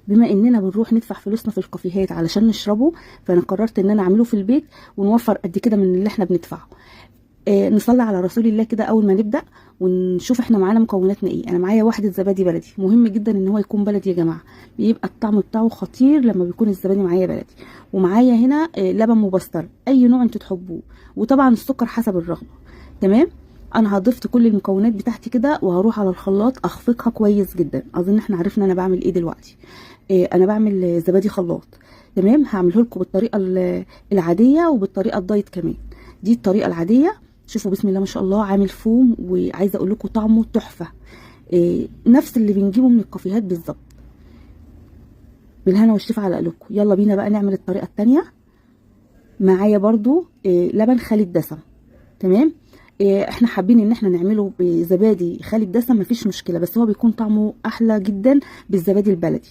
بما اننا بنروح ندفع فلوسنا في الكافيهات علشان نشربه، فانا قررت ان انا اعمله في البيت ونوفر قد كده من اللي احنا بندفعه. نصلي على رسول الله كده اول ما نبدا ونشوف احنا معانا مكوناتنا ايه. انا معايا واحده زبادي بلدي، مهم جدا ان هو يكون بلدي يا جماعه، بيبقى الطعم بتاعه خطير لما بيكون الزبادي معايا بلدي. ومعايا هنا لبن مبستر اي نوع انتوا تحبوه، وطبعا السكر حسب الرغبه. تمام. انا هضفت كل المكونات بتاعتي كده وهروح على الخلاط اخفقها كويس جدا. اظن احنا عرفنا انا بعمل ايه دلوقتي. انا بعمل زبادي خلاط. تمام. هعمله لكم بالطريقه العاديه وبالطريقه الدايت كمان. دي الطريقه العاديه. شوفوا بسم الله ما شاء الله عامل فوم، وعايزه اقول لكم طعمه تحفه، نفس اللي بنجيبه من الكافيهات بالظبط. بالهنا والشفا على قلوبكم. يلا بينا بقى نعمل الطريقه التانيه. معايا برضو لبن خالي الدسم. تمام. احنا حابين ان احنا نعمله بزبادي خالي الدسم مفيش مشكله، بس هو بيكون طعمه احلى جدا بالزبادي البلدي.